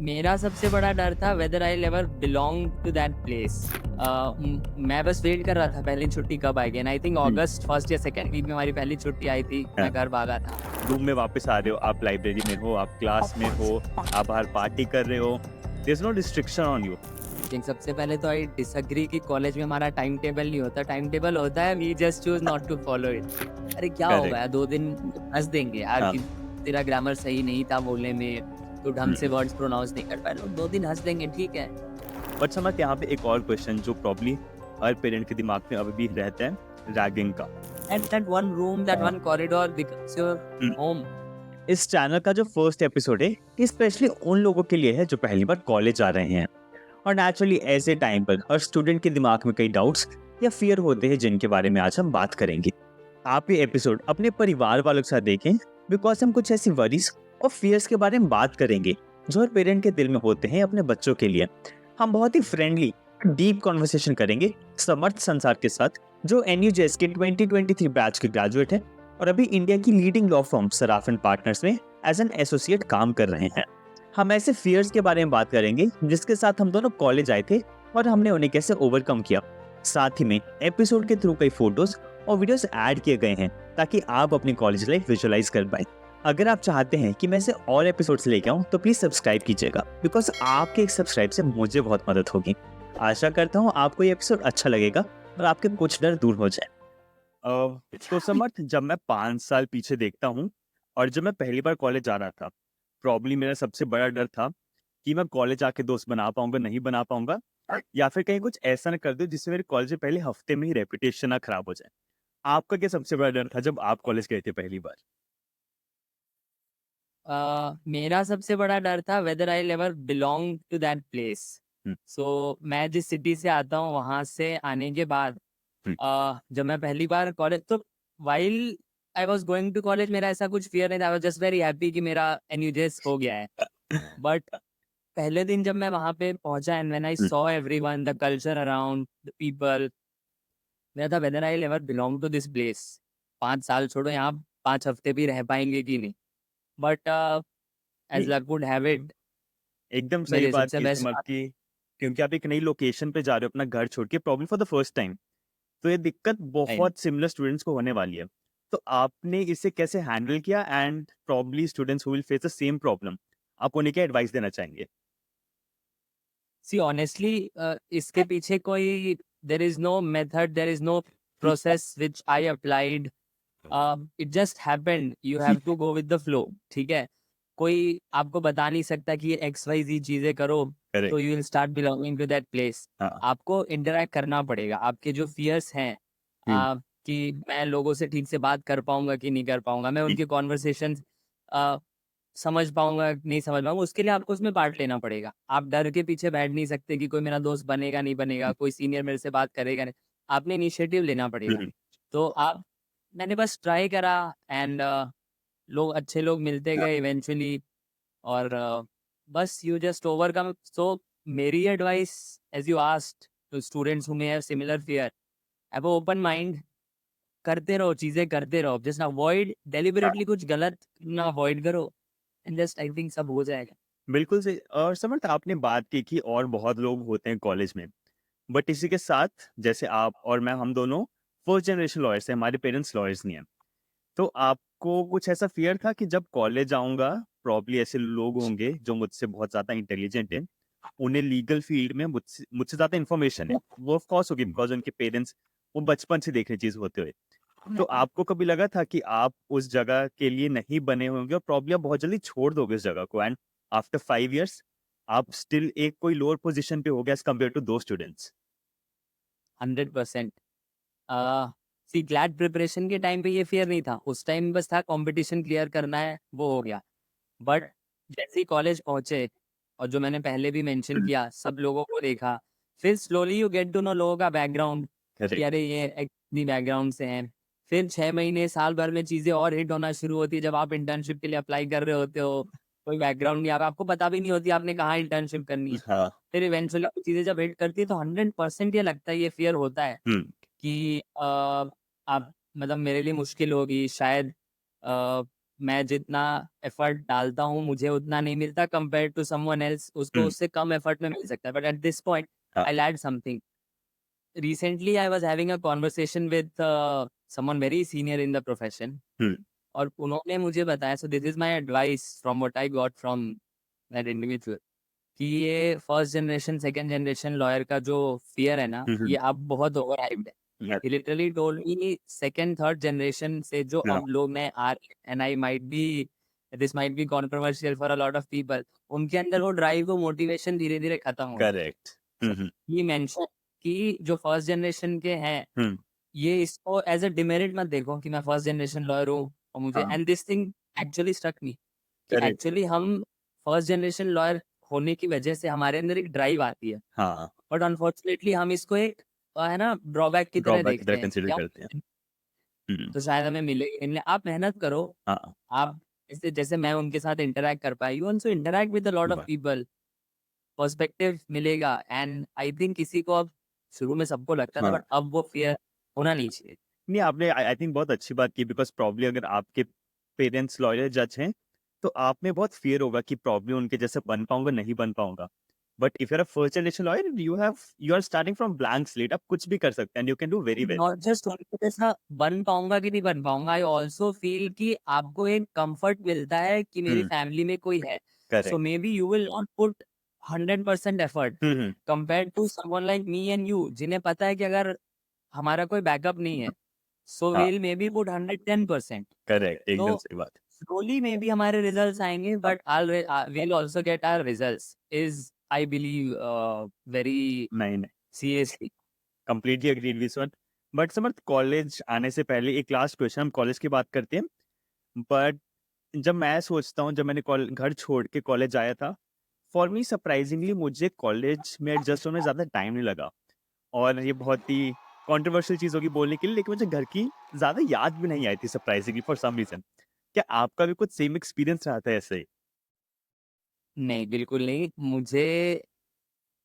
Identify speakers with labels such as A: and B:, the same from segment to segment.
A: मेरा सबसे बड़ा डर था whether I ever belong to that place. मैं बस वेट कर रहा था पहली छुट्टी कब आएगी, and I think
B: hmm,
A: August first या सेकंड वीक में हमारी पहली छुट्टी आई थी।
B: हाँ।
A: मैं घर भागा था।
B: रूम में वापस आ रहे हो, आप लाइब्रेरी में हो, आप क्लास में हो, आप बाहर पार्टी कर रहे हो। There is no restriction on you.
A: लेकिन सबसे पहले तो आई डिसएग्री कि कॉलेज में हमारा टाइम टेबल नहीं होता। टाइम टेबल होता है, we just choose not to follow it. अरे क्या हो
B: करेक्ट।
A: गया, 2 दिन हंस देंगे यार
B: हाँ।
A: कि तेरा ग्रामर सही नहीं था बोलने में, तू ढंग से
B: हुँ।
A: वर्ड्स प्रोनाउंस नहीं कर पाया। लोग 2 दिन हंस देंगे, ठीक है।
B: बट समझ यहाँ पे एक और क्वेश्चन जो प्रॉब्ली हर पेरेंट के दिमाग में अभी भी रहता है, रैगिंग का।
A: And that one room, that
B: हाँ।
A: One corridor becomes your
B: hmm.
A: Home.
B: इस चैनल का जो फर्स्ट एपिसोड है, ये स्पेशली उन लोगों के लिए है जो पहली बार कॉलेज आ रहे हैं। और नेचुरली ऐसे टाइम पर हर स्टूडेंट के दिमाग में कई डाउट्स या फियर होते हैं जिनके बारे में आज हम बात करेंगे। आप ये एपिसोड अपने परिवार वालों के साथ देखें, बिकॉज हम कुछ ऐसी वरीज और फियर्स के बारे में बात करेंगे जो हर पेरेंट के दिल में होते हैं अपने बच्चों के लिए। हम बहुत ही फ्रेंडली डीप कॉन्वर्सेशन करेंगे समर्थ संसार के साथ, जो एनयूजेएस के 2023 बैच के ग्रेजुएट है और अभी इंडिया की leading law firm Saraf and partners में एज एन एसोसिएट काम कर रहे हैं। हम ऐसे फियर्स के बारे में बात करेंगे जिसके साथ हम दोनों कॉलेज आए थे और हमने उन्हें कैसे ओवरकम किया। साथ ही में एपिसोड के थ्रू कई फोटोज और वीडियोस ऐड किए गए हैं ताकि आप अपनी कॉलेज लाइफ विजुअलाइज कर पाएं। अगर आप चाहते हैं कि मैं इसे और एपिसोड्स लेके आऊं तो प्लीज सब्सक्राइब कीजिएगा, बिकॉज आपके एक सब्सक्राइब से मुझे बहुत मदद होगी। आशा करता हूं आपको ये एपिसोड अच्छा लगेगा और आपके कुछ डर दूर हो जाए। तो समर्थ, जब मैं 5 साल पीछे देखता हूँ और जब मैं पहली बार कॉलेज जा रहा था, प्रॉब्लम मेरा सबसे बड़ा डर था कि मैं कॉलेज आके दोस्त बना पाऊंगा, नहीं बना पाऊंगा, या फिर कहीं कुछ ऐसा ना कर दो जिससे मेरे कॉलेज से पहले हफ्ते में ही रेपुटेशन ना खराब हो जाए। आपका क्या सबसे बड़ा डर था जब आप कॉलेज गए थे पहली बार?
A: मेरा सबसे बड़ा डर था whether I ever belong to that place.
B: Hmm,
A: so मैं जिस सिटी से आता हूँ वहां से आने के बाद,
B: हुँ,
A: जब मैं पहली बार कॉलेज, तो while I was going to college मेरा ऐसा कुछ फियर नहीं था। I was just very happy कि मेरा एनयूजेस हो गया है। बट पहले दिन जब मैं वहां पे पहुंचा and when I
B: um,
A: saw everyone, the culture around, the people, मेरा था whether I ever belong to this place. 5 साल छोड़ो, यहाँ 5 हफ्ते भी रह पाएंगे कि नहीं। बट एज
B: नहीं,
A: लक वुड हैव इट,
B: एकदम सही
A: मेरे
B: बात
A: सबसे
B: की
A: बेस्ट।
B: समर्थ की, क्योंकि आप एक नई लोकेशन पे जा रहे हो अपना घर छोड़ के, problem for the first time. तो ये दिक्कत बहुत सिमिलर स्टूडेंट्स को होने वाली है। तो आपने इसे कैसे हैंडल किया, and probably students who will face the same problem, आप उन्हें क्या एडवाइस देना चाहेंगे?
A: सी ऑनेस्टली, इसके पीछे कोई, there is no method, there is no process which I applied. It just happened, you have to go with the flow, ठीक है। कोई आपको बता नहीं सकता कि एक्स वाई जी चीजें करो तो
B: correct.
A: You will start belonging to that place.
B: हाँ।
A: आपको इंटरेक्ट करना पड़ेगा। आपके जो फियर्स हैं,
B: हुँ,
A: कि मैं लोगों से ठीक से बात कर पाऊंगा कि नहीं कर पाऊंगा, मैं
B: हुँ,
A: उनकी कॉन्वर्सेशन समझ पाऊँगा, नहीं समझ पाऊँगा, उसके लिए आपको उसमें पार्ट लेना पड़ेगा। आप डर के पीछे बैठ नहीं सकते कि कोई मेरा दोस्त बनेगा, नहीं बनेगा,
B: हुँ,
A: कोई सीनियर मेरे से बात करेगा नहीं। आपने इनिशिएटिव लेना
B: हुँ,
A: पड़ेगा।
B: हुँ।
A: तो आप मैंने बस ट्राई करा एंड लोग, अच्छे लोग मिलते
B: हाँ,
A: गए इवेंचुअली। और बस यू जस्ट ओवरकम। सो मेरी advice, as you asked, to students who may have similar fear, have a open mind, करते रहो, चीज़ें करते रहो। जस्ट अवॉइड
B: हाँ।
A: डेलिबरेटली कुछ गलत ना अवॉइड करो, एंड जस्ट आई थिंक सब हो जाएगा।
B: बिल्कुल सही। और समर्थ, आपने बात की कि और बहुत लोग होते हैं कॉलेज में, बट इसी के साथ जैसे आप और मैं, हम दोनों फर्स्ट जनरेशन लॉयर्स हैं, हमारे पेरेंट्स लॉयर्स नहीं हैं। तो आपको कुछ ऐसा फ़ियर था कि जब कॉलेज आऊँगा, प्रॉब्ली ऐसे लोग होंगे जो मुझसे बहुत ज़्यादा इंटेलिजेंट हैं, उन्हें लीगल फ़ील्ड में मुझसे मुझसे ज़्यादा इन्फॉर्मेशन है। वो ऑफ़ कोर्स होगी बिकॉज़ उनके पेरेंट्स वो बचपन से देख रहे चीज़ होते हुए। तो आपको कभी लगा था कि आप उस जगह के लिए नहीं बने होंगे और प्रॉब्ली आप बहुत जल्दी छोड़ दोगे उस जगह को, एंड आफ्टर 5 इयर्स आप स्टिल एक कोई लोअर पोज़ीशन पे हो गए as compare to those students?
A: 100%। सी ग्लैड प्रिपरेशन के टाइम पे ये फ़ियर नहीं था। उस टाइम बस था कॉम्पिटिशन क्लियर करना है, वो हो गया। बट जैसे ही कॉलेज पहुँचे और जो मैंने पहले भी मेंशन
B: हुँ,
A: किया, सब लोगों को देखा, फिर slowly you get to know लोगों का बैकग्राउंड, कि
B: करेक्ट।
A: अरे ये इतनी बैकग्राउंड से हैं। फिर 6 महीने, साल भर में चीज़ें और हिट होना शुरू होती है जब आप इंटर्नशिप के लिए अप्लाई कर रहे होते हो। कोई बैकग्राउंड नहीं, आपको पता भी नहीं होती आपने कहाँ इंटर्नशिप करनी है।
B: हाँ।
A: फिर इवेंचुअली चीज़ें जब हिट करती है तो 100% ये लगता है, ये फ़ियर होता है
B: हुँ,
A: कि आप, मतलब मेरे लिए मुश्किल होगी शायद, मैं जितना एफर्ट डालता हूँ मुझे उतना नहीं मिलता कंपेयर टू समवन एल्स, उसको
B: हम्म,
A: उससे कम एफर्ट में मिल सकता है, बट एट दिस पॉइंट
B: हाँ,
A: I add something. Recently I was having a conversation with someone very senior in the profession,
B: हम्म,
A: और उन्होंने मुझे बताया, so this is my advice from what I got from that individual, कि ये first generation second generation lawyer का जो fear है ना,
B: हम्म,
A: ये अब बहुत ओवर हाइप्ड है.
B: हाँ,
A: He literally told me second third generation से जो
B: हाँ,
A: अब लोग नए आ रहे हैं, and I might be, this might be controversial for a lot of people, उनके अंदर वो ड्राइव, वो मोटिवेशन धीरे धीरे खत्म हो रहा है.
B: करेक्ट,
A: So, ये मेंशन कि जो फर्स्ट जनरेशन के हैं,
B: हम्म,
A: ये इसको एज अ डिमेरिट मत देखो कि मैं फर्स्ट जनरेशन लॉयर हूँ और मुझे,
B: हाँ,
A: and this thing actually struck me, कि
B: करेक्ट,
A: एक्चुअली हम फर्स्ट जनरेशन लॉयर होने की वजह से हमारे अंदर एक ड्राइव आती है,
B: हाँ,
A: बट अनफॉर्चुनेटली हम इसको एक है ना ड्रॉबैक की तरह
B: ड्रॉबैक की
A: देखते
B: तरह
A: हैं
B: कंसिडर
A: कि हम
B: करते हैं। हम्म,
A: तो शायद हमें मिलेगी नहीं. आप मेहनत करो.
B: हाँ,
A: आप जैसे जैसे मैं उनके साथ इंटरेक्ट कर पाई, you also interact with a lot of
B: वाह,
A: पीपल, पर्सपेक्टिव मिलेगा, एंड आई थिंक किसी को अब, शुरू में सबको लगता था,
B: हाँ,
A: बट अब वो फियर होना नहीं चाहिए.
B: नहीं आपने आई आई थिंक बहुत अच्छी बात की बिकॉज प्रॉब्ली अगर आपके पेरेंट्स लॉयर जज हैं तो आप में बहुत फियर होगा कि प्रॉब्ली उनके जैसे बन पाऊंगा नहीं बन पाऊंगा but if you are a first generation lawyer you are starting from blank slate आप कुछ भी कर सकते हैं and you can do very well.
A: Not just उनके जैसा बन पाऊंगा कि नहीं बन पाऊंगा, आई ऑल्सो फील कि आपको एक कंफर्ट मिलता है कि मेरी
B: हम्म,
A: फैमिली में कोई है, so
B: correct,
A: may be you will not put 100% effort
B: hmm,
A: compare to someone like me and you, जिन्हें पता है कि अगर हमारा कोई बैकअप नहीं है, सो
B: हाँ,
A: will may be put 110%.
B: Correct एकदम
A: तो
B: सही बात।
A: स्लोली मे बी हमारे रिजल्ट्स आएंगे,
B: हाँ,
A: but will also get our results, is I believe very
B: नहीं नहीं
A: seriously.
B: Completely agreed with one but Samarth college आने से पहले एक लास्ट क्वेश्चन हम कॉलेज की बात करते हैं बट जब मैं सोचता हूँ जब मैंने घर छोड़ के कॉलेज आया था फॉर मी सरप्राइजिंगली मुझे कॉलेज में एडजस्ट होने में ज़्यादा टाइम नहीं लगा और ये बहुत ही कंट्रोवर्शियल चीज़ होगी बोलने के लिए लेकिन मुझे घर की ज़्यादा याद भी नहीं आई थी सरप्राइजिंगली फॉर सम रीज़न। क्या आपका भी कुछ सेम एक्सपीरियंस रहा था ऐसे ही?
A: नहीं, बिल्कुल नहीं. मुझे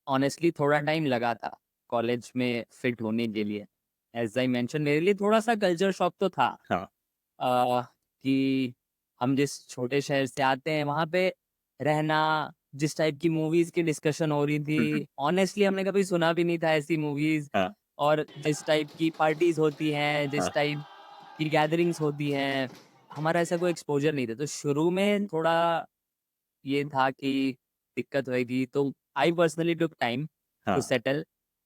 A: ऑनेस्टली थोड़ा टाइम लगा था कॉलेज में फिट होने के लिए. एज आई मेंशन, मेरे लिए थोड़ा सा कल्चर शॉक तो था,
B: हाँ,
A: कि हम जिस छोटे शहर से आते हैं वहाँ पे रहना, जिस टाइप की मूवीज की डिस्कशन हो रही
B: हम्म,
A: थी, ऑनेस्टली हमने कभी सुना भी नहीं था ऐसी मूवीज,
B: हाँ,
A: और जिस टाइप की पार्टीज होती हैं,
B: हाँ,
A: जिस टाइप की गैदरिंग्स होती हैं, हमारा ऐसा कोई एक्सपोजर नहीं था. तो शुरू में थोड़ा ये था कि दिक्कत होएगी, तो I personally took time to
B: हाँ,
A: सेटल.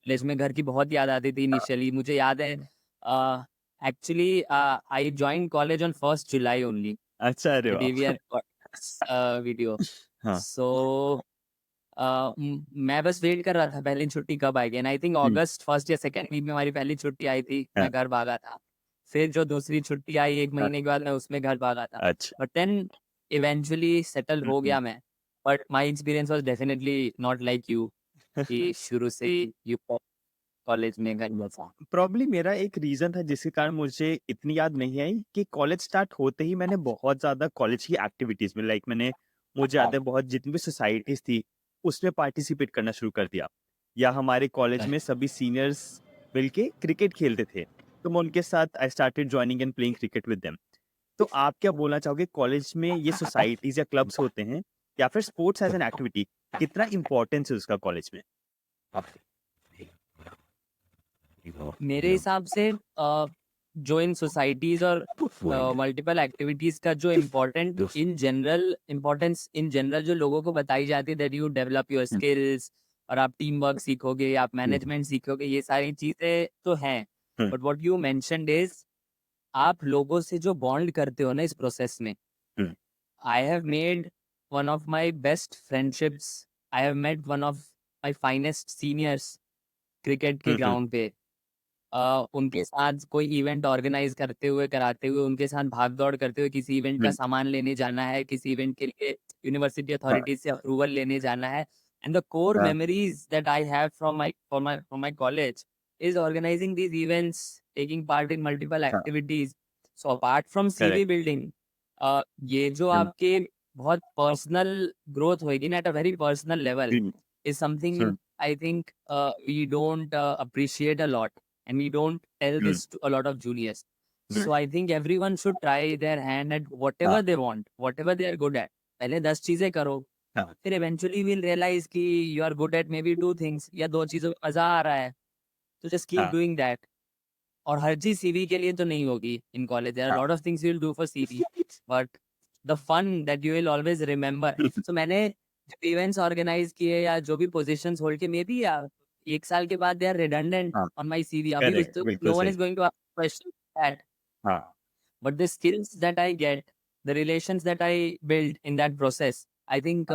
A: कॉलेज में घर की बहुत याद आती थी इनिशियली. मुझे याद है actually I join college on 1st July only,
B: अच्छा अरे
A: द डे वी
B: वाह!
A: Are video.
B: हाँ,
A: सो मैं बस वेट कर रहा था पहली छुट्टी कब आएगी, and I think
B: hmm,
A: August first या सेकंड वीक में हमारी पहली छुट्टी आई थी,
B: हाँ,
A: मैं घर भागा था. फिर जो दूसरी छुट्टी आई 1
B: हाँ,
A: महीने के बाद, मैं उसमें घर भागा था.
B: अच्छा,
A: बट देन इवेंचुअली सेटल
B: हुँ,
A: हो
B: हुँ।
A: गया मैं. But my experience was definitely not like you, कि शुरू से ही यू कॉलेज में घर जैसा.
B: प्रॉब्ली मेरा एक रीज़न था जिसके कारण मुझे इतनी याद नहीं आई कि कॉलेज स्टार्ट होते ही मैंने बहुत ज़्यादा कॉलेज की एक्टिविटीज़ में लाइक मैंने मुझे याद है बहुत जितनी भी सोसाइटीज़ थी, उसमें पार्टिसिपेट करना शुरू कर दिया। या हमारे कॉलेज में सभी सीनियर्स मिलके क्रिकेट खेलते थे, तो मैं उनके साथ I started joining and playing cricket with them. तो आप क्या बोलना चाहोगे कॉलेज में ये सोसाइटीज़ या क्लब्स होते हैं या फिर स्पोर्ट्स एज़ एन एक्टिविटी कितना इम्पोर्टेंस है उसका कॉलेज में?
A: मेरे हिसाब से जो इन सोसाइटीज और मल्टीपल एक्टिविटीज का जो इम्पोर्टेंस इन जनरल जो लोगों को बताई जाती है, that you develop your
B: hmm,
A: skills, और आप टीम वर्क सीखोगे, आप
B: हुँ,
A: मैनेजमेंट सीखोगे, ये सारी चीजें तो हैं.
B: Hmm,
A: but what you mentioned is, आप लोगों से जो बॉन्ड करते हो ना इस प्रोसेस में.
B: Hmm,
A: I have made one of my best friendships. I have met one of my finest seniors cricket के
B: हुँ, हुँ,
A: ग्राउंड पे. उनके साथ कोई इवेंट ऑर्गेनाइज करते हुए, कराते हुए, उनके साथ भाग-दौड़ करते हुए, किसी इवेंट का
B: हुँ,
A: सामान लेने जाना है, किसी इवेंट के लिए यूनिवर्सिटी
B: हाँ,
A: अथॉरिटी से अप्रूवल लेने जाना है. एंड द कोर
B: हाँ,
A: memories that I have from my college is organizing these events, taking part in multiple
B: हाँ,
A: activities. So apart from CV
B: correct.
A: Building, ये जो
B: हुँ,
A: आपके बहुत पर्सनल ग्रोथ होएगी ना, at a very personal level,
B: hmm,
A: is something
B: hmm,
A: I think we don't appreciate a lot, and we don't tell
B: hmm,
A: this to a lot of juniors. So I think everyone should try their hand at whatever they want, whatever they are good at. पहले 10 चीजें करो,
B: हाँ।
A: फिर eventually we'll realize कि you are good at maybe 2 things या 2 चीजों में मजा आ रहा है, तो just keep
B: हाँ।
A: doing that. और हर चीज CV के लिए तो नहीं होगी in college. There are a lot of things you'll do for CV, but the fun that you will always remember. So मैंने जब events organize किए या जो भी positions hold किए, maybe 1 साल के बाद they are redundant
B: हाँ।
A: on my CV. अभी
B: करेक्ट,
A: तो
B: बिल्कुल
A: no one
B: सही।
A: is going to ask questions that.
B: हाँ।
A: But the skills that I get, the relations that I build in that process, I think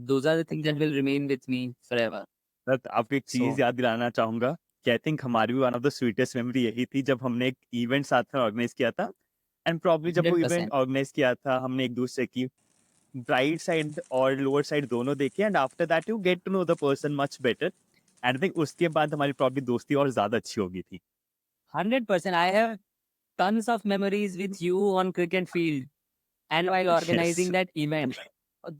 A: those are the things that will remain with me forever.
B: But आपको एक चीज
A: So
B: याद दिलाना चाहूंगा कि I think हमारी भी one of the sweetest memory यही थी जब हमने एक इवेंट साथ में ऑर्गेनाइज किया था। एंड प्रॉब्ली जब वो इवेंट
A: 100%.
B: ऑर्गेनाइज किया था हमने एक दूसरे की ब्राइट साइड और लोअर साइड दोनों देखे and after that you get to know the person much better and I think उसके बाद हमारी प्रॉब्ली दोस्ती और ज्यादा अच्छी हो गई थी।
A: 100%. I have tons of memories with you on cricket field and while organizing
B: yes.
A: that event.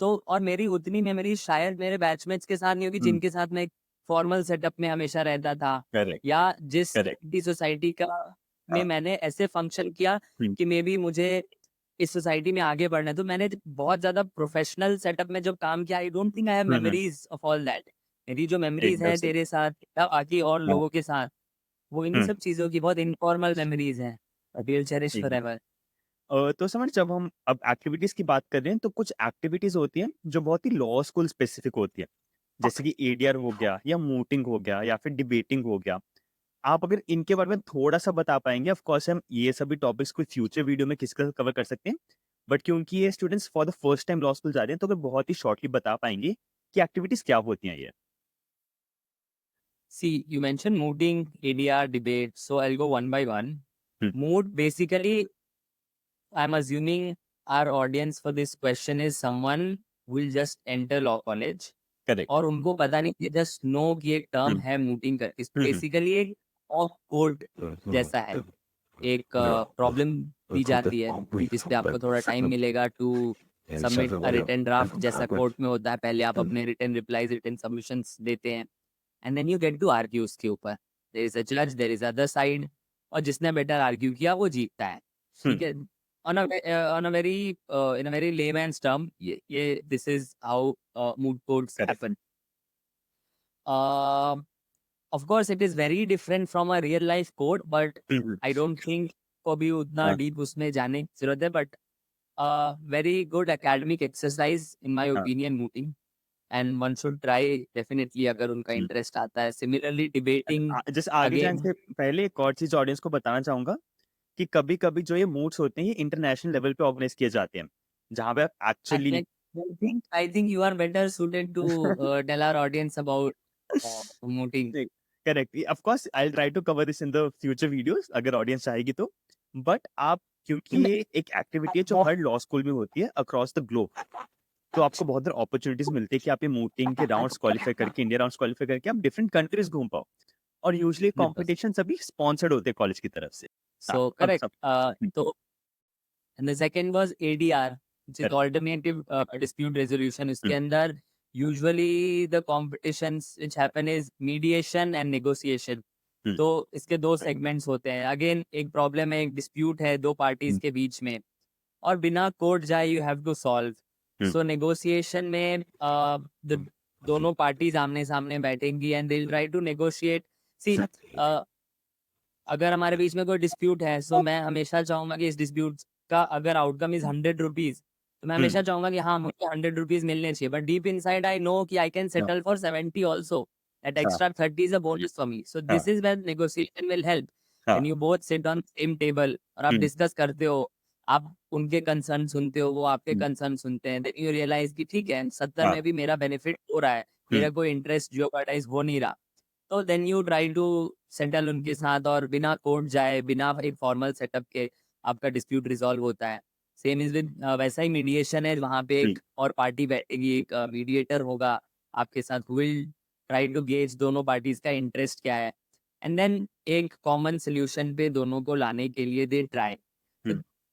A: तो और मेरी उतनी मेमोरीज शायद मेरे बैचमेट्स के साथ नहीं होगी जिनके साथ मैं फॉर्मल सेटअप में हमेशा रहता था,
B: करेक्ट।
A: या जिस
B: करेक्ट।
A: सोसाइटी का में
B: हाँ।
A: मैंने ऐसे फंक्शन किया कि मे बी मुझे इस सोसाइटी में आगे बढ़ना है। तो मैंने बहुत ज्यादा प्रोफेशनल सेटअप में जब काम किया, आई don't think I have memories of all that. मेरी जो मेमोरीज
B: एकदम
A: है
B: सही।
A: तेरे साथ या बाकी और
B: हाँ।
A: लोगों के साथ, वो इन्हीं सब चीजों की बहुत इनफॉर्मल मेमोरीज हैं, विल चेरिश
B: एकदम।
A: फॉरएवर।
B: तो समझ जब हम अब एक्टिविटीज की बात कर रहे हैं तो कुछ एक्टिविटीज होती हैं जो बहुत ही लॉ स्कूल स्पेसिफिक होती है, जैसे कि एडीआर हो गया या मूटिंग हो गया या फिर डिबेटिंग हो गया। आप अगर इनके बारे में थोड़ा सा बता पाएंगे, ऑफ कोर्स हम ये सभी टॉपिक्स कोई फ्यूचर वीडियो में किसका कवर कर सकते हैं, बट क्योंकि ये students for the first time law school जा रहे हैं तो अगर बहुत ही शॉर्टली बता पाएंगे कि एक्टिविटीज क्या होती हैं ये।
A: See, you mentioned mooting, ADR, debate. So I'll go one by one.
B: Hmm.
A: Moot, basically, I'm assuming our audience for this question is someone who will just enter law college
B: correct.
A: और उनको पता नहीं, they just know कि एक term है mooting कर, इस basically एक ऑफ कोर्ट जैसा है, एक प्रॉब्लम दी जाती है जिसपे आपको थोड़ा टाइम मिलेगा to submit a written draft, जैसा कोर्ट में होता है। पहले आप अपने रिटन रिप्लाईज, रिटन सबमिशंस देते हैं, and then you get to argue उसके ऊपर। देयर इज अ जज, देयर इज अदर साइड, और जिसने बेटर आर्ग्यू किया वो जीतता है, ठीक है। On a very in a very layman's term, ये this is how moot courts happen. Of course it is very different from a real life court, but I don't think को भी उतना डीप उसमें जाने की जरूरत है। But very good academic exercise in my opinion mooting, and one should try definitely अगर उनका इंटरेस्ट आता है। सिमिलरली डिबेटिंग
B: जस्ट आगे जाने
A: अगेन,
B: से पहले एक और चीज ऑडियंस को बताना चाहूंगा कि कभी कभी जो ये मूड्स होते हैं ये इंटरनेशनल लेवल पे ऑर्गेनाइज किए जाते हैं जहाँ पे आप actually
A: I think you are better suited to tell our audience about mooting.
B: Correct, of course I will try to cover this in the future videos अगर ऑडियंस चाहेगी तो। बट आप क्योंकि ये एक एक्टिविटी है जो हर लॉ स्कूल में होती है अक्रॉस द ग्लोब, तो आपको बहुत सारी अपॉर्चुनिटीज मिलती है कि आप ये मूटिंग के राउंड्स क्वालिफाई करके, इंडिया राउंड्स क्वालिफाई करके आप डिफरेंट कंट्रीज घूम पाओ। और यूजुअली
A: 100%.
B: कॉम्पिटिशन सभी स्पॉन्सर्ड होते हैं कॉलेज की तरफ से।
A: So correct. So and the second was ADR, which is
B: Correct.
A: alternative dispute resolution. इसके अंदर usually the competitions which happen is mediation and negotiation. तो इसके दो सेगमेंट्स होते हैं। अगेन एक प्रॉब्लम है, एक डिस्प्यूट है दो पार्टीज के बीच में, और बिना कोर्ट जाए you have to solve. So negotiation में दोनों पार्टीज आमने सामने बैठेंगी and they will try to negotiate. See, अगर हमारे बीच में कोई डिस्प्यूट है, सो मैं हमेशा चाहूंगा कि इस डिस्प्यूट का अगर आउटकम इज 100 रुपीज, तो मैं हमेशा चाहूंगा कि हाँ मुझे 100 रुपीज मिलने चाहिए। But deep inside I know कि I can settle for 70 also, that extra 30 is a bonus for me. So this is when negotiation will help. When you both sit on same table और आप discuss करते हो, आप उनके concern सुनते हो, वो आपके कंसर्न सुनते हैं, then you realize कि ठीक है 70 में भी मेरा बेनिफिट हो रहा है, मेरा कोई इंटरेस्ट जियोपार्टाइज हो नहीं रहा। तो then you try to settle उनके साथ, और बिना कोर्ट जाए, बिना एक फॉर्मल सेटअप के आपका डिस्प्यूट रिजॉल्व होता है। सेम इज विद वैसा ही मीडिएशन है, वहाँ पे एक और पार्टी बैठेगी, एक मीडिएटर होगा आपके साथ, who will try to gauge दोनों पार्टीज का इंटरेस्ट क्या है, एंड देन एक कॉमन सोल्यूशन पे दोनों को लाने के लिए they try.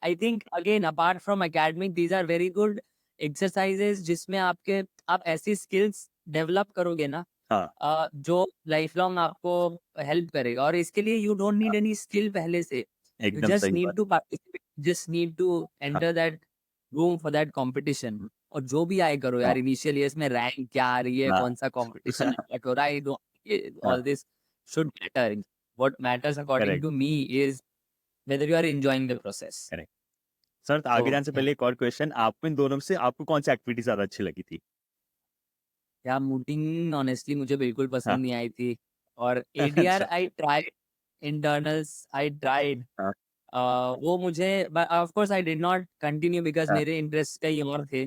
A: I think again apart from academic, these are very good exercises जिसमें आप ऐसी स्किल्स डेवलप करोगे ना जो लाइफ लॉन्ग आपको हेल्प करेगा। और इसके लिए you don't need any skill पहले से, You
B: एकदम
A: just
B: सही
A: need
B: बात।
A: to participate, just need to
B: हाँ,
A: enter that room for that competition. और जो भी आए करो
B: हाँ,
A: यार, इनिशियल ईयर्स में रैंक क्या आ रही है,
B: हाँ,
A: कौन सा कंपटीशन हो रहा है,
B: हाँ,
A: all this should matter. What matters according
B: correct,
A: to me is whether you are enjoying the process.
B: Correct. Sir आगे
A: So
B: जाने से
A: yeah,
B: पहले एक और क्वेश्चन, आपको इन दोनों में से आपको कौन-सी एक्टिविटी ज़्यादा अच्छी लगी थी?
A: या मूटिंग ऑनेस्टली मुझे बिल्कुल
B: हाँ,
A: पसंद नहीं आई थी। और एडीआर
B: अच्छा,
A: I tried, internals I tried,
B: हाँ,
A: वो मुझे, of course I did not continue because
B: हाँ,
A: मेरे इंटरेस्ट कहीं और थे।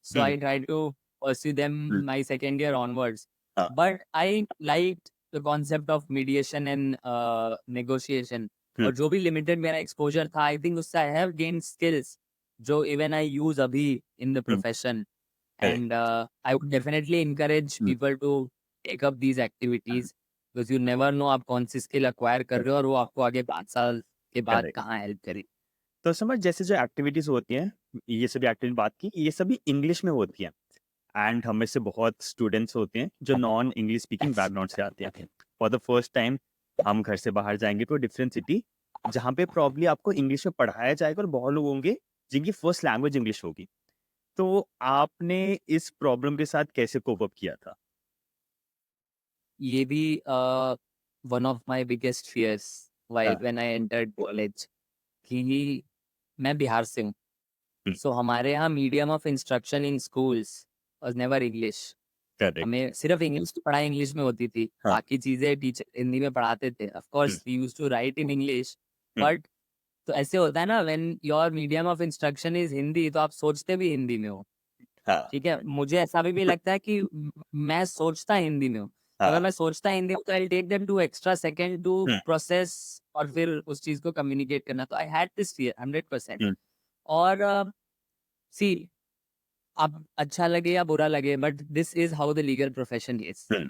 A: So
B: um,
A: I try to pursue them
B: um,
A: my second year onwards,
B: हाँ,
A: but I like the concept of mediation and negotiation.
B: हुँ,
A: और जो भी लिमिटेड मेरा एक्सपोजर था, आई थिंक उससे आई हैव गेन स्किल्स जो इवन आई यूज अभी in the
B: hmm,
A: profession.
B: Correct,
A: And I would definitely encourage
B: hmm,
A: people to take up these
B: हाँ,
A: activities because you never know आप कौन सी skill acquire कर रहे हो और वो आपको आगे 5 साल के बाद
B: करेक्ट।
A: कहाँ हेल्प करे।
B: तो समझ जैसे जो एक्टिविटीज़ होती हैं, ये सभी एक्टिविटी बात की, ये सभी इंग्लिश में होती हैं एंड हम में से बहुत स्टूडेंट्स होते हैं जो नॉन इंग्लिश स्पीकिंग बैकग्राउंड से आते हैं। फॉर द फर्स्ट टाइम हम घर से बाहर जाएँगे टू अ डिफरेंट सिटी, जहाँ पे प्रॉब्ली आपको इंग्लिश में पढ़ाया जाएगा और बहुत लोग होंगे जिनकी फर्स्ट लैंग्वेज इंग्लिश होगी। तो आपने इस प्रॉब्लम के साथ कैसे कोप अप किया था?
A: ये भी one of my biggest fears
B: हाँ,
A: while when I entered college कि मैं बिहार से हूँ।
B: हुँ,
A: सो हमारे यहाँ medium of instruction in schools was never English.
B: Correct,
A: हमें सिर्फ इंग्लिश की पढ़ाई इंग्लिश में होती थी,
B: हाँ,
A: बाकी चीज़ें टीचर हिंदी में पढ़ाते थे। Of
B: um,
A: course we used to write in English,
B: um,
A: but तो ऐसे होता है ना, when your medium of instruction is Hindi, तो आप सोचते भी हिंदी में हो,
B: हाँ,
A: ठीक है? मुझे ऐसा अभी भी लगता है कि मैं सोचता हिंदी में हूँ। अगर
B: हाँ,
A: मैं सोचता हिंदी में, तो I will take them 2 extra second to
B: um,
A: process और फिर उस चीज़ को कम्युनिकेट करना। तो आई हैड दिस फियर 100%।
B: हुँ,
A: और सी, अब अच्छा लगे या बुरा लगे, but this is how the legal profession is.
B: हुँ,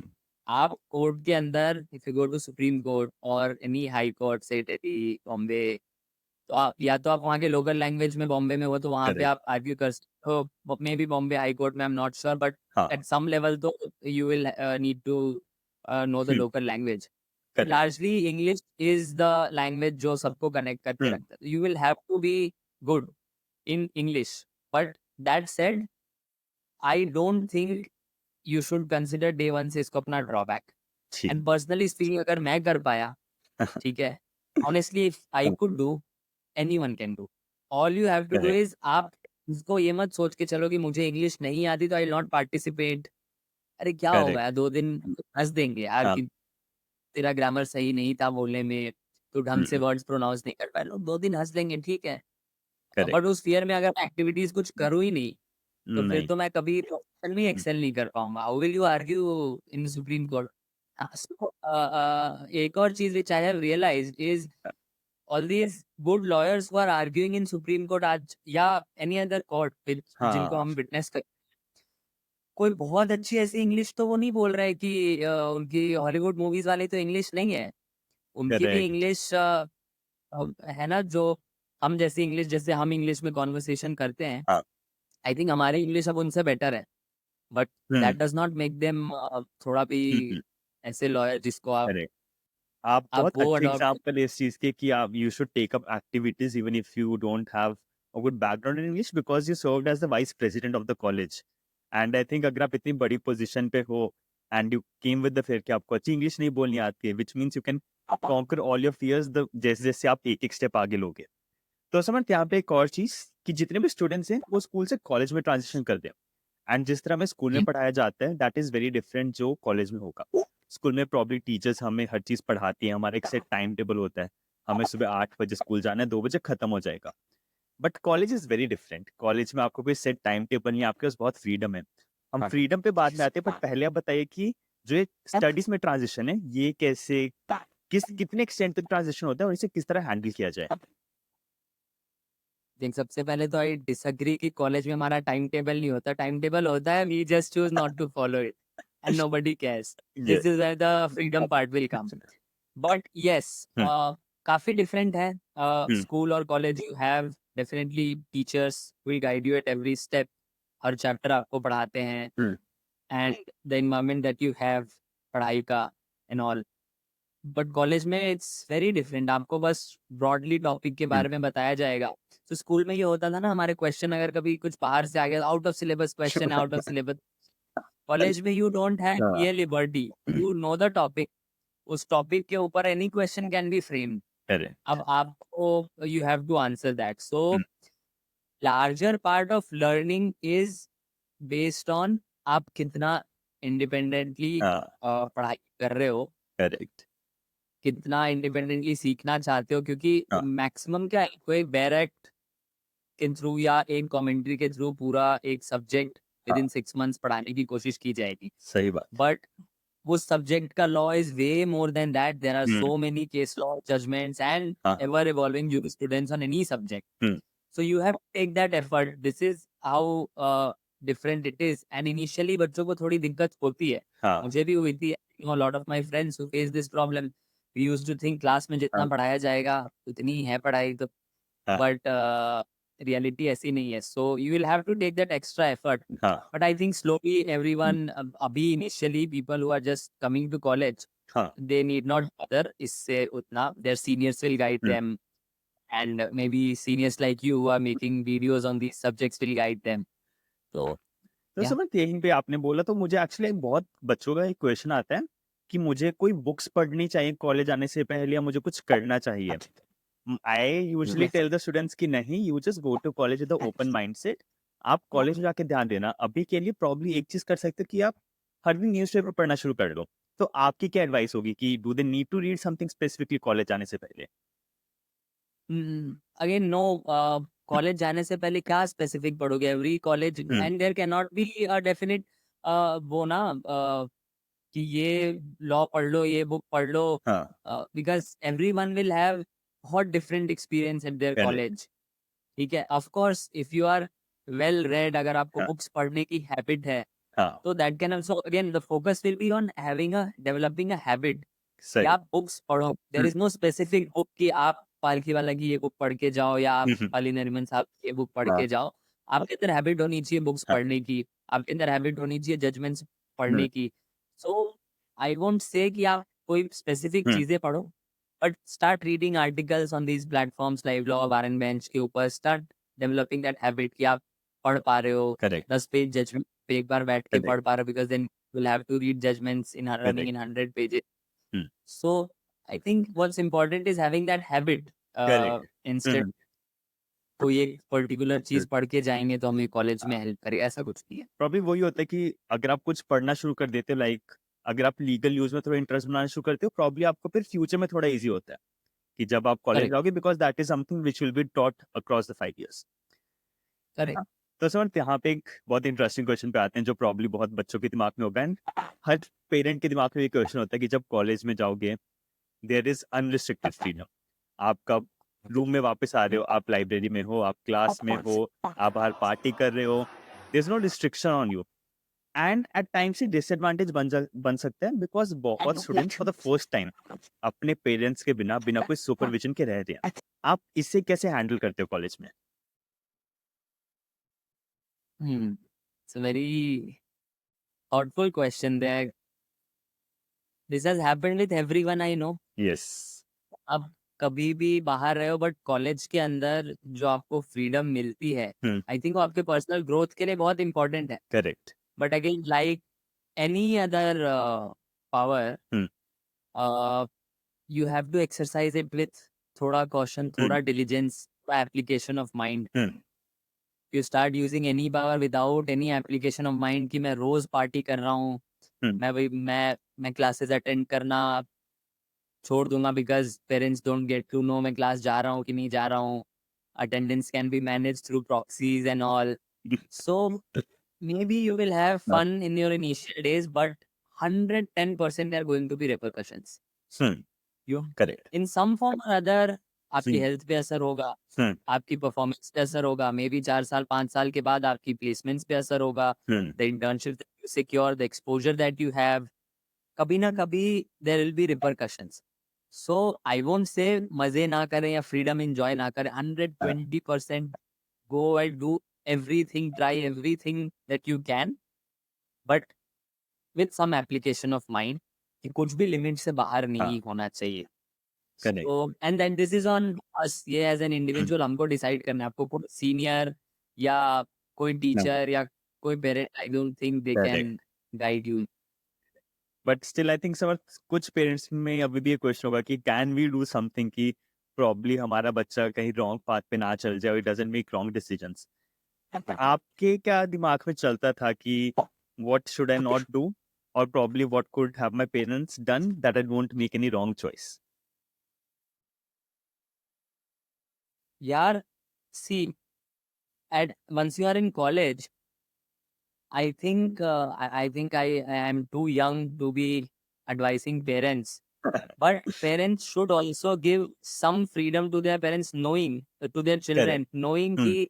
A: आप कोर्ट के अंदर, if you go to supreme court और एनी हाई कोर्ट से दिल्ली, बॉम्बे, तो आप या तो आप वहाँ के लोकल लैंग्वेज में बॉम्बे में हो तो वहाँ पे
B: करेक्ट,
A: आप आर्ग्यू कर सकते हो, maybe Bombay high court में, I am not sure, but
B: हाँ,
A: एट सम लेवल तो you will need to know the
B: um,
A: local language.
B: Correct,
A: largely English is the language जो सबको कनेक्ट करके
B: हुँ,
A: रखता है। You will have to be good in English, but that said, I don't think you should consider day one से इसको अपना drawback.
B: ठीक,
A: एंड पर्सनली स्पीकिंग, अगर मैं कर पाया, ठीक है, ऑनेस्टली इफ आई
B: हाँ,
A: could do, anyone can do. All you have to do
B: correct,
A: is, आप इसको ये मत सोच के चलो कि मुझे इंग्लिश नहीं आती तो आई विल नॉट पार्टिसिपेट। अरे क्या हो
B: करेक्ट,
A: गया, 2 दिन हँस देंगे यार
B: हाँ,
A: कि तेरा ग्रामर सही नहीं था बोलने में, तू ढंग से
B: हुँ,
A: वर्ड्स प्रोनाउंस नहीं कर पाए, लोग 2 दिन हँस लेंगे, ठीक है।
B: करेक्ट,
A: बट उस फ़ियर में अगर मैं एक्टिविटीज़ कुछ करूँ ही नहीं, तो फिर
B: नहीं,
A: तो मैं कभी प्रोफेशन में
B: हुँ,
A: एक्सेल नहीं कर पाऊँगा। How will you argue in supreme court? एक और चीज़ which I have realised is all these good lawyers who are arguing in Supreme Court आज या any other court with जिनको
B: हाँ,
A: हम विटनेस कर, कोई बहुत अच्छी ऐसी इंग्लिश तो वो नहीं बोल रहा है कि उनकी हॉलीवुड मूवीज वाली तो इंग्लिश नहीं है, उनकी भी
B: करेक्ट,
A: इंग्लिश है ना, जो हम जैसी इंग्लिश, जैसे हम इंग्लिश में कॉन्वर्सेशन करते हैं,
B: हाँ,
A: आई थिंक हमारी इंग्लिश अब उनसे बेटर है, but
B: hmm,
A: that does not make them थोड़ा भी
B: हुँ, हुँ,
A: ऐसे लॉयर जिसको
B: करेक्ट। आप
A: आप
B: बहुत
A: वो
B: अच्छे
A: अडॉप्ट।
B: एग्जांपल इस चीज़ के कि आप you should take up activities even if you don't have a good background in English because you served as the vice president of the college and I think अगर आप इतनी बड़ी पोज़ीशन पे हो and you came with the fear कि आपको अच्छी English नहीं बोलनी आती है which means you can conquer all your fears the जैसे-जैसे आप एक-एक स्टेप आगे लोगे। तो समझ यहाँ पे एक और चीज़ कि जितने भी स्टूडेंट्स हैं वो स्कूल से कॉलेज में ट्रांजिशन करते हैं। एंड जिस तरह हमें स्कूल में पढ़ाया जाता है दैट इज़ वेरी डिफरेंट जो कॉलेज में होगा। स्कूल में प्रॉब्ली टीचर्स हमें हर चीज़ पढ़ाती हैं, हमारा एक सेट टाइम टेबल होता है। हमें सुबह 8 बजे स्कूल जाना है, 2 बजे खत्म हो जाएगा। But college is very different. College में आपको कोई सेट टाइम टेबल नहीं है, आपके पास बहुत फ्रीडम है। हम फ्रीडम पे बाद में आते हैं, बट पहले आप बताइए कि जो ये स्टडीज़ में ट्रांजिशन है, ये कैसे कितने एक्सटेंट तक ट्रांजिशन होता है और इसे किस तरह हैंडल किया जाए?
A: देख, सबसे पहले तो आई डिसएग्री कि कॉलेज में हमारा टाइम टेबल नहीं होता। टाइम टेबल होता है, we just choose not to follow it and nobody cares.
B: ये
A: this is where the freedom part will come. But yes,
B: हुँ,
A: काफ़ी डिफरेंट है।
B: हुँ,
A: स्कूल और college, you have definitely teachers will guide you at every step. हर chapter आपको पढ़ाते हैं
B: हुँ,
A: and the environment that you have पढ़ाई का एंड ऑल। बट कॉलेज में इट्स वेरी डिफरेंट, आपको बस ब्रॉडली टॉपिक के बारे में बताया जाएगा। तो स्कूल में ये होता था ना, हमारे क्वेश्चन अगर कभी कुछ बाहर से आ गया, out of syllabus question, out of syllabus. College में यू डोंट हैव
B: हाँ
A: ये liberty, you know the topic, उस टॉपिक के ऊपर any question can be framed.
B: Correct
A: अब आपको you have to answer that. So larger part of learning is based on आप कितना इंडिपेंडेंटली
B: हाँ
A: पढ़ाई कर रहे हो,
B: करेक्ट
A: कितना इंडिपेंडेंटली सीखना चाहते हो। क्योंकि
B: हाँ
A: मैक्सिमम क्या है, कोई डायरेक्ट के थ्रू या एक कमेंट्री के थ्रू पूरा एक सब्जेक्ट विद
B: हाँ
A: इन 6 मंथ्स पढ़ाने की कोशिश की जाएगी।
B: सही बात
A: बट वो सब्जेक्ट का law is way more than that, there are so many case law judgments and
B: हाँ
A: ever evolving jurisprudence on any subject.
B: Hmm,
A: So you have to take that effort. This is how different it is. And initially बच्चों को थोड़ी दिक्कत होती है,
B: हाँ
A: मुझे भी हुई थी। You know, a lot of my friends who face this problem, we used to think class में जितना
B: हाँ
A: पढ़ाया जाएगा उतनी ही है पढ़ाई, तो
B: हाँ
A: बट रियलिटी ऐसी नहीं है। So you will have to take that extra effort.
B: हाँ
A: but I think slowly everyone, अभी initially people who are just coming to college,
B: हाँ
A: they need not bother इससे उतना, their seniors will guide
B: hmm,
A: them, and maybe seniors like you who are making videos on these subjects will guide them. So
B: तो
A: yeah.
B: समझ यहीं पे आपने बोला तो मुझे एक्चुअली बहुत बच्चों का एक क्वेश्चन आता है कि मुझे कोई बुक्स पढ़नी चाहिए कॉलेज आने से पहले या मुझे कुछ करना चाहिए। I usually
A: Yes.
B: Tell the students कि नहीं, you just go to college with open mindset. आप कॉलेज में जाके ध्यान देना। अभी के लिए प्रॉब्ली एक चीज कर सकते हो कि आप हर दिन न्यूज़पेपर पढ़ना शुरू कर दो। तो आपकी क्या एडवाइस होगी कि do they need to read something specifically college आने से पहले?
A: अगेन नो, कॉलेज जाने से पहले क्या स्पेसिफिक पढ़ोगे? Every college and there can not be a definite वो ना कि ये लॉ पढ़ लो, ये बुक पढ़ लो,
B: हाँ
A: बिकॉज एवरीवन विल हैव बहुत different experience at there
B: correct
A: college. ठीक है, of course if you are well read, अगर आपको
B: हाँ
A: बुक्स पढ़ने की हैबिट है,
B: हाँ
A: तो that can also, again the focus will be on having a developing a habit कि
B: सही
A: आप बुक्स पढ़ो। There is no specific book कि आप पालकी वाला की ये बुक पढ़ के जाओ या आप अली नरीमन साहब की ये बुक पढ़
B: हाँ
A: के जाओ। आपके अंदर हैबिट होनी चाहिए बुक्स
B: हाँ
A: पढ़ने की, आपके अंदर हैबिट होनी चाहिए जजमेंट्स
B: हम्म,
A: पढ़ने की। सो आई वोंट से कि आप कोई स्पेसिफिक
B: हम्म,
A: चीजें पढ़ो, but start reading articles on these platforms like law, bar and bench के ऊपर। स्टार्ट डेवलपिंग दैट हैबिट कि आप पढ़ पा रहे हो,
B: करेक्ट
A: 10 पेज जजमेंट पे एक बार बैठ के
B: करेक्ट
A: पढ़ पा रहे हो, because then will have to read judgements in running
B: correct
A: in 100 pages.
B: Hmm,
A: So I think what's important is having that habit,
B: correct
A: instead कोई एक पर्टिकुलर चीज पढ़ के जाएंगे तो हमें कॉलेज में हेल्प करे, ऐसा कुछ नहीं है।
B: प्रॉब्लम वही होता है कि अगर आप कुछ पढ़ना शुरू कर देते हो, लाइक अगर आप लीगल यूज में थोड़ा इंटरेस्ट बनाना शुरू करते हो, प्रॉब्लम आपको फिर फ्यूचर में थोड़ा इजी होता है कि जब आप कॉलेज
A: करेक्ट,
B: जाओगे, because that is something which will be taught across the 5 years।
A: Correct.
B: हाँ, तो समझ यहाँ पे एक बहुत इंटरेस्टिंग क्वेश्चन पे आते हैं जो प्रॉब्लम बहुत बच्चों के दिमाग में होगा एंड हर पेरेंट के दिमाग में ये क्वेश्चन होता है कि जब कॉलेज में जाओगे देयर इज अनरिस्ट्रिक्टेड फ्रीडम। आप कब रूम में वापस आ रहे हो, आप लाइब्रेरी में हो, आप क्लास में हो, आप बाहर पार्टी कर रहे हो, there is no restriction on you. And at times ये डिसएडवांटेज बन सकता है बिकॉज बहुत students for the first time अपने पेरेंट्स के बिना बिना कोई सुपरविजन के रह रहे हैं। आप इसे कैसे हैंडल करते हो कॉलेज में?
A: It's a very thoughtful question there. This has happened with everyone I know.
B: Yes
A: अब कभी भी बाहर रहे हो, बट कॉलेज के अंदर जो आपको फ्रीडम मिलती है, आई थिंक वो आपके पर्सनल ग्रोथ के लिए बहुत इंपॉर्टेंट है।
B: Correct
A: but again like any other power, you have to exercise it with थोड़ा caution, थोड़ा diligence, थोड़ा application of mind. You start using any power without any application of mind कि मैं रोज party कर रहा हूँ, मैं क्लासेस अटेंड करना छोड़ दूंगा because parents don't get to know मैं क्लास जा रहा हूँ कि नहीं जा रहा हूँ। Attendance can be manage through proxies and all. So maybe you will have fun in your initial days, but 110% there are going to be repercussions. You
B: correct
A: in some form or other आपकी health पे असर होगा, आपकी performance पे असर होगा, may be 4 साल 5 साल के बाद आपकी प्लेसमेंट्स पे असर होगा, the internship you secure, the exposure that you have, कभी ना कभी there will be repercussions. So I won't say मजे ना करें या freedom enjoy ना करें, 120% go and do everything, try everything that you can, but with some application of mind कि कुछ भी लिमिट से बाहर नहीं होना चाहिए।
B: Correct.
A: So and then this is on us, ये एज एन इंडिविजुअल हमको डिसाइड करना है। आपको कोई सीनियर या कोई टीचर या कोई parent, I don't think they
B: Correct.
A: Can guide you.
B: But still I think Samar कुछ पेरेंट्स में अभी भी ये क्वेश्चन होगा कि कैन वी डू समथिंग कि प्रॉब्ली हमारा बच्चा कहीं रॉन्ग पाथ पे ना चल जाए, it doesn't make wrong decisions. आपके क्या दिमाग में चलता था कि what should I not do, और probably what could have my parents done that I won't make any wrong choice?
A: यार सी, at once you are in college, I think I am too young to be advising parents, but parents should also give some freedom to their parents, knowing to their children, knowing
B: Hmm.
A: कि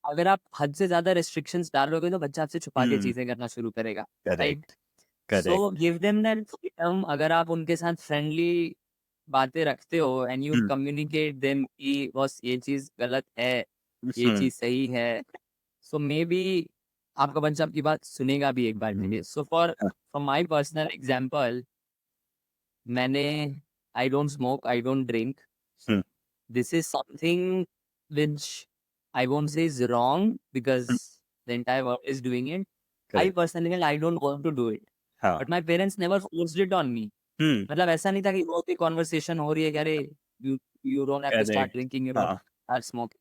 A: अगर आप हद से ज्यादा restrictions डालोगे तो बच्चा आपसे छुपा के
B: Hmm.
A: चीजें करना शुरू करेगा, right?
B: Correct correct
A: So give them that freedom। अगर आप उनके साथ friendly बातें रखते हो and you communicate them कि बस ये चीज गलत है, ये चीज सही है, so maybe आपका बच्चा आपकी बात सुनेगा भी एक बार के लिए। So for my personal example, मैंने I don't smoke, I don't drink.
B: Hmm.
A: This is something which I won't say is wrong because the entire world is doing it. I
B: Correct.
A: personally I don't want to do it,
B: हाँ
A: but my parents never forced it on me. मतलब ऐसा नहीं था कि बहुत ही conversation हो रही है कि अरे you don't have to start
B: correct
A: drinking, you
B: हाँ
A: don't start smoking.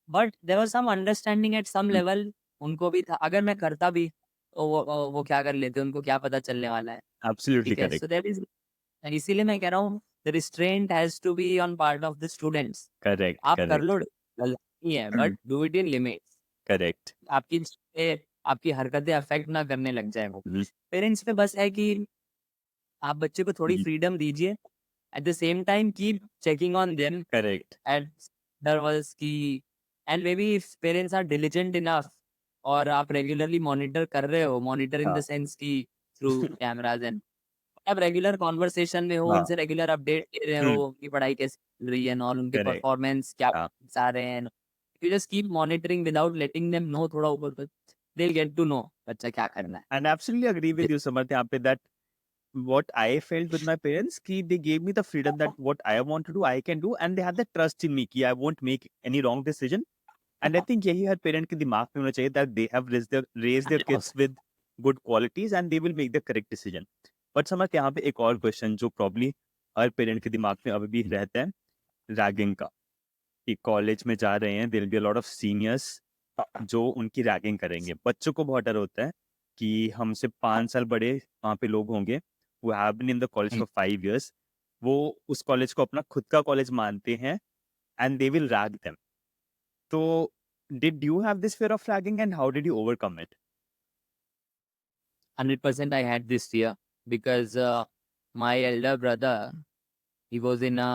A: But there was some understanding at some level, उनको भी था। अगर मैं करता भी तो वो क्या कर लेते, उनको क्या पता चलने वाला है,
B: एब्सोल्युटली
A: ठीक है?
B: करेक्ट
A: So there is, इसीलिए मैं कह रहा हूँ the restraint has to be on part of the students.
B: Correct
A: आप कर लो,
B: करेक्ट
A: गलत नहीं है, but do it in limits।
B: Correct
A: आपकी हरकतें अफेक्ट ना करने लग जाए वो। पेरेंट्स पे बस है कि आप बच्चे को थोड़ी फ्रीडम दीजिए, at the same time keep checking on them
B: correct
A: at intervals की, and maybe if parents are diligent enough और आप regularly monitor कर रहे हो, monitor in the sense कि through cameras and आप रेगुलर कॉन्वर्सेशन में हो, उनसे रेगुलर अपडेट ले रहे हो कि पढ़ाई कैसी चल रही है और उनके
B: करेक्ट
A: परफॉर्मेंस क्या
B: हाँ
A: आ रहे हैं। You just keep monitoring without letting them know, थोड़ा ऊपर पर they will get to know बच्चा क्या करना है।
B: And absolutely agree with you Samarth यहाँ पे that what I felt with my parents कि they gave me the freedom that what I want to do I can do, and they had the trust in me कि I won't make any wrong decision. And I think यही हर parent के दिमाग में होना चाहिए that they have raised their kids with good qualities and they will make the correct decision. But समझ यहाँ पे एक और क्वेश्चन जो probably हर parent के दिमाग में अभी भी रहता है, रैगिंग का। कि कॉलेज में जा रहे हैं, there will be a lot of seniors जो उनकी रैगिंग करेंगे। बच्चों को बहुत डर होता है कि हमसे 5 साल बड़े वहाँ पे लोग होंगे, who have been in the college for 5 years, वो उस कॉलेज को अपना खुद का कॉलेज मानते हैं and they will rag them. तो did you have this fear of ragging and how did you overcome it?
A: 100% I had this fear because my elder brother, he was in a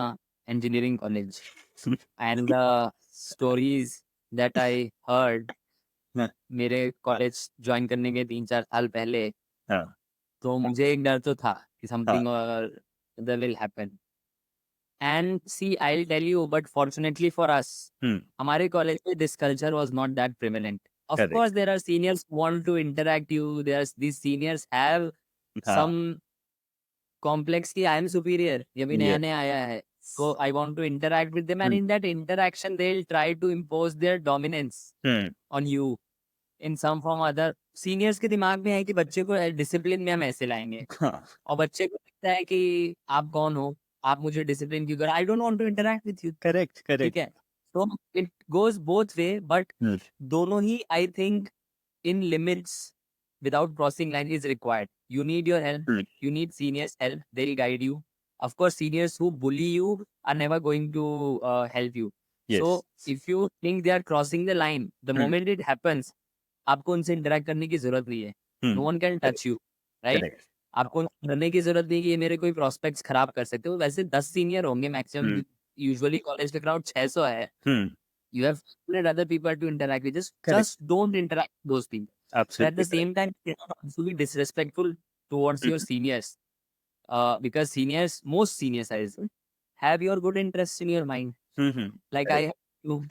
A: engineering college and the stories that I heard
B: हाँ,
A: मेरे college join करने के 3-4 साल पहले,
B: हाँ,
A: तो मुझे एक डर तो था कि
B: हाँ,
A: something other will happen. And see, I'll tell you, but fortunately for us, हमारे कॉलेज में this culture was not that prevalent. Of
B: correct.
A: course, there are seniors who want to interact you. These seniors have
B: हाँ,
A: some complex कि I am superior. ये भी नया
B: yes,
A: नया आया है. So I want to interact with them, and in that interaction, they'll try to impose their dominance on you in some form or other. Seniors के दिमाग में है कि बच्चे को डिसिप्लिन में हम ऐसे लाएंगे,
B: हाँ,
A: और बच्चे को लगता है कि आप कौन हो, आप मुझे डिसिप्लिन क्यों कर, I don't want to interact with you,
B: correct,
A: ठीक
B: correct.
A: है? तो it goes both ways, but दोनों ही I think in limits without crossing line is required. You need your help, you need seniors help, they'll guide you. Of course, seniors who bully you are never going to help you. So
B: Yes.
A: if you think they are crossing the line, the moment it happens, आपको उनसे interact करने की जरूरत नहीं है। No one can touch you, right?
B: Correct.
A: आपको डरने की जरूरत नहीं कि ये मेरे कोई प्रोस्पेक्ट्स खराब कर सकते हो। वैसे 10 सीनियर होंगे मैक्सिमम, यूजुअली कॉलेज का क्राउड 600 है। You have 100 other people to interact with.
B: Correct.
A: Just don't interact with those people. But at
B: Absolutely
A: the same time, you have to be disrespectful towards your seniors. Because seniors, most seniors, I say, have your good interests in your mind.
B: correct.
A: Like I have you.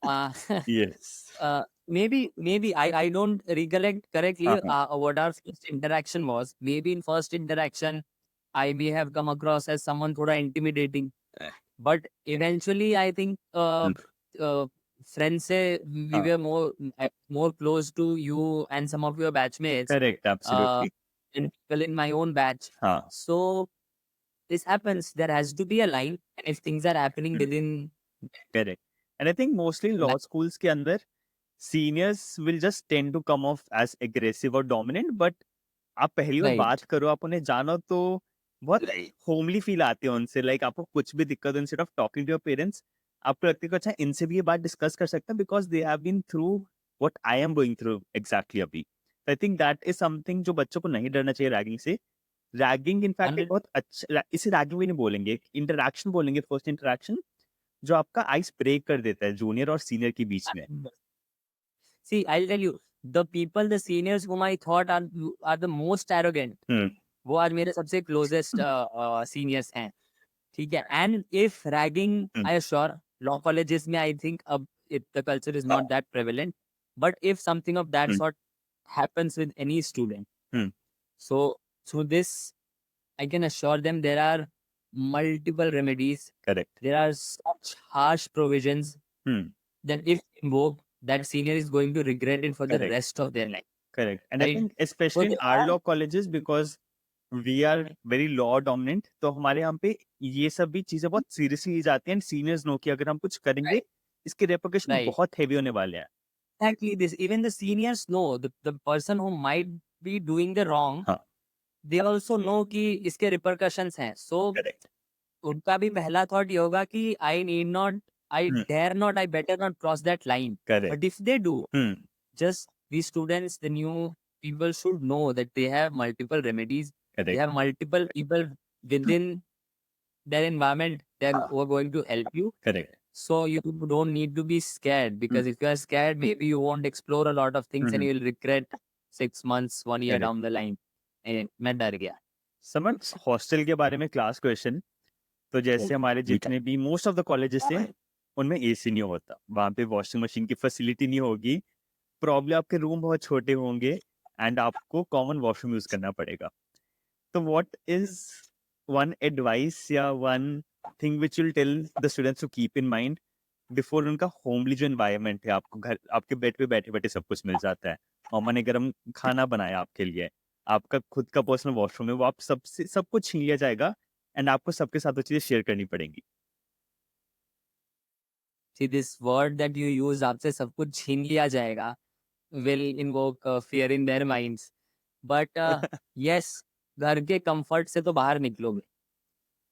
A: Uh,
B: Yes.
A: maybe I don't recollect correctly
B: हाँ
A: what our first interaction was. Maybe in first interaction I may have come across as someone thoda intimidating,
B: हाँ
A: but eventually I think uh, friends say we
B: हाँ
A: were more close to you and some of your batchmates
B: correct
A: uh,
B: absolutely
A: and people in my own batch.
B: हाँ
A: So this happens. There has to be a line, and if things are happening within
B: correct and I think mostly law schools के अंदर seniors will just tend to come off as aggressive और dominant but आप पहली बार
A: right,
B: बात करो आप उन्हें जानो तो बहुत होमली फील आती है उनसे लाइक आपको कुछ भी दिक्कत instead of talking to your parents आपको लगता है कि अच्छा इनसे भी ये बात डिस्कस कर सकते हैं because they have been through what I am going through exactly अभी I think that is something जो बच्चों को नहीं डरना चाहिए रैगिंग से रैगिंग इनफैक्ट एक
A: 100.
B: बहुत अच्छा इसे रैगिंग भी नहीं बोलेंगे इंटरेक्शन बोलेंगे फर्स्ट इंटरेक्शन जो आपका आइस ब्रेक कर देता है जूनियर और सीनियर के बीच में
A: See, I'll tell you, the people, the seniors whom I thought are the most arrogant,
B: हम्म
A: वो आज मेरे सबसे closest seniors हैं, ठीक है? And if ragging,
B: hmm
A: I assure, law colleges में I think अब the culture is not that prevalent, but if something of that
B: hmm
A: sort happens with any student,
B: hmm
A: so through this, I can assure them there are multiple remedies,
B: correct
A: there are such harsh provisions
B: hmm
A: that if invoked, that senior is going to regret it for the
B: correct
A: rest of their life,
B: correct and I
A: right?
B: Think
A: So
B: specially in
A: there
B: are
A: are
B: law colleges because we are very law dominant तो हमारे यहाँ पे ये सब भी चीजें बहुत seriously ली जाती हैं सीनियर्स नो कि अगर हम कुछ करेंगे
A: right,
B: इसके रेपोकेशन
A: right.
B: बहुत हेवी होने वाले हैं
A: Exactly this. Even the seniors know the person who might be doing the wrong.
B: हाँ
A: They also know कि इसके repercussions हैं. So
B: करेक्ट
A: उनका भी पहला thought ये होगा कि I need not, I dare not, I better not cross that line.
B: Correct
A: But if they do,
B: hmm
A: just these students, the new people should know that they have multiple remedies. They
B: correct
A: have multiple people within their environment that who are going to help you.
B: Correct
A: So you don't need to be scared because if you are scared, maybe you won't explore a lot of things and you will regret 6 months, 1 year
B: correct
A: down the line. मैं डर गया.
B: समझ hostel के बारे में class question तो जैसे हमारे जितने भी मोस्ट ऑफ द कॉलेजेस हैं उनमें एसी नहीं होता वहाँ पे वॉशिंग मशीन की फैसिलिटी नहीं होगी प्रॉब्लम आपके रूम बहुत छोटे होंगे एंड आपको कॉमन वॉशरूम यूज करना पड़ेगा तो व्हाट इज वन एडवाइस या one thing which will tell the students to keep in mind before उनका होमली जो एनवायरनमेंट है आपको घर आपके बेड पे बैठे बैठे सब कुछ मिल जाता है और मैंने गर्म खाना बनाया आपके लिए आपका खुद का पर्सनल वॉशरूम है वो आप सबसे सब कुछ छीन लिया जाएगा एंड आपको सबके साथ वो चीजें शेयर करनी पड़ेंगी
A: See this word that you use आपसे सब कुछ छीन लिया जाएगा will invoke fear in their minds. But yes, घर के comfort से तो बाहर निकलोगे.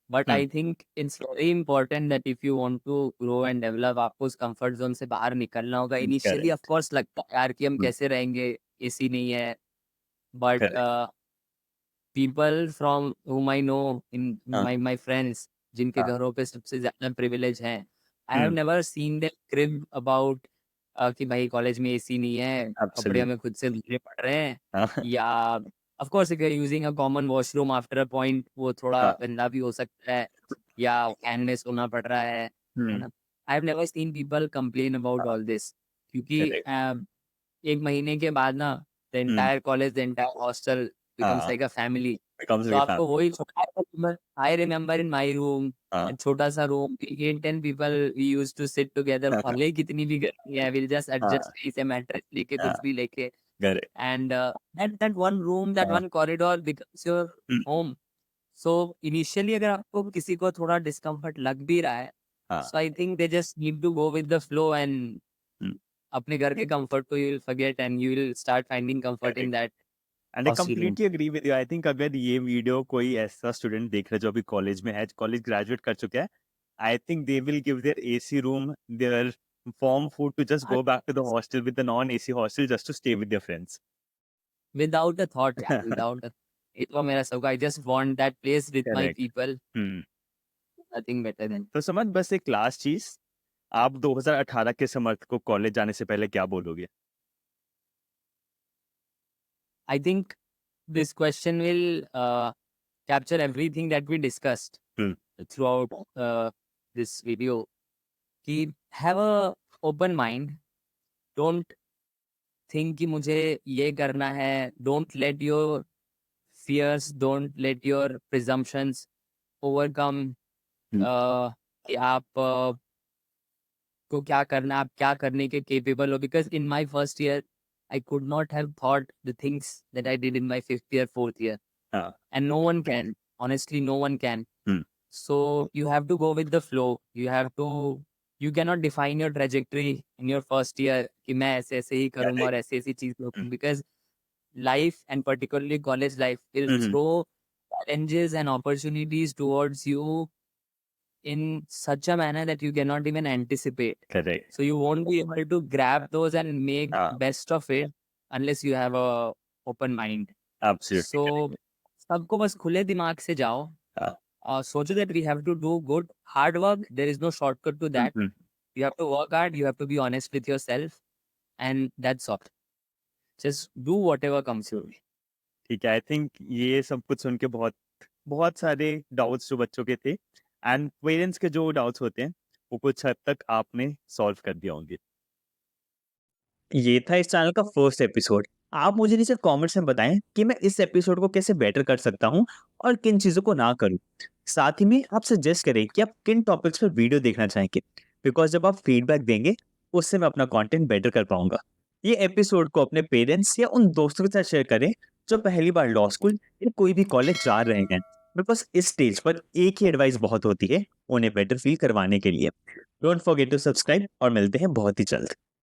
A: But I think it's very important that if you want to grow and develop, आपको उस comfort zone से बाहर निकलना होगा. Initially, of
B: करेक्ट
A: course, लगता है यार कि हम कैसे रहेंगे, AC नहीं है. But
B: correct
A: people from whom I know in
B: हाँ
A: my friends जिनके
B: हाँ
A: घरों पे सबसे ज़्यादा privilege है, I have
B: hmm
A: never seen them crib about कि भाई कॉलेज में एसी नहीं है, कपड़े
B: एब्सोल्युटली
A: हमें खुद से धुलने पड़ रहे हैं
B: हाँ
A: या of course if you are using a common washroom after a point वो थोड़ा
B: हाँ
A: गंदा भी हो सकता है या फैन में सोना पड़ रहा है ना? I have never seen people complain about all this क्योंकि
B: करेक्ट
A: 1 महीने के बाद ना the entire college the entire hostel becomes
B: हाँ
A: लाइक अ फैमिली.
B: becomes
A: तो
B: like a
A: आपको
B: family
A: वही I remember in my room
B: हाँ
A: छोटा सा room 8-10 people we used to sit together भले ही कितनी भी गर्मी है विल जस्ट एडजस्ट
B: हाँ
A: इसे मैट्रेस लेके
B: हाँ
A: कुछ भी लेके
B: correct
A: and that one room that
B: हाँ
A: one corridor becomes your home. So initially अगर आपको किसी को थोड़ा discomfort लग भी रहा है
B: हाँ
A: so I think they just need to go with the flow and अपने घर के comfort को you will forget and you will start finding comfort in
B: correct
A: that
B: and I
A: cozy room.
B: Completely agree with you I think अगर ये video कोई ऐसा student देख रहा है जो अभी कॉलेज में है कॉलेज ग्रेजुएट कर चुका है I think they will give their AC room their form food to just go back to the hostel with the non AC hostel just to stay with their friends
A: Without a thought यार without a ये तो मेरा सबका I just want that place with my
B: correct
A: people nothing better than
B: तो समझ बस एक last चीज आप 2018 के समर्थ को कॉलेज जाने से पहले क्या बोलोगे
A: I think this question will capture everything that we discussed
B: Hmm.
A: throughout this video. Keep have a open mind. Don't think कि मुझे ये करना है, don't let your fears, don't let your presumptions overcome
B: हम्म।
A: कि आप को क्या करना है, आप क्या करने के capable हो, because in my first year I could not have thought the things that I did in my 5th year, 4th year,
B: हाँ।
A: and no one can. Honestly, no one can.
B: Hmm.
A: So you have to go with the flow. You cannot define your trajectory in your first year कि मैं ऐसे ऐसे ही करूँगा और ऐसी ऐसी चीज करूँ, because life and particularly college life will
B: hmm.
A: throw challenges and opportunities towards you in such a manner that you cannot even anticipate.
B: Correct.
A: So you won't be able to grab those and make
B: हाँ।
A: best of it unless you have a open mind.
B: Absolutely
A: So सबको बस खुले दिमाग से जाओ.
B: हाँ।
A: So that we have to do good hard work. There is no shortcut to that.
B: Hmm.
A: You have to work hard. You have to be honest with yourself, and that's all. Just do whatever comes your way.
B: ठीक है। I think ये सब कुछ सुन के बहुत बहुत सारे doubts जो बच्चों के थे एंड पेरेंट्स के जो डाउट्स होते हैं वो कुछ हद तक आपने सॉल्व कर दिया होंगे। ये था इस चैनल का फर्स्ट एपिसोड। आप मुझे नीचे कमेंट्स में बताएं कि मैं इस एपिसोड को कैसे बेटर कर सकता हूं और किन चीज़ों को ना करूं। साथ ही में आप सजेस्ट करें कि आप किन टॉपिक्स पर वीडियो देखना चाहेंगे, बिकॉज जब आप फीडबैक देंगे उससे मैं अपना कंटेंट बेटर कर पाऊंगा। ये एपिसोड को अपने पेरेंट्स या उन दोस्तों के साथ शेयर करें जो पहली बार लॉ स्कूल या कोई भी कॉलेज जा रहे हैं, बिकॉज इस स्टेज पर एक ही एडवाइस बहुत होती है उन्हें बेटर फील करवाने के लिए। डोंट फॉरगेट टू सब्सक्राइब और मिलते हैं बहुत ही जल्द।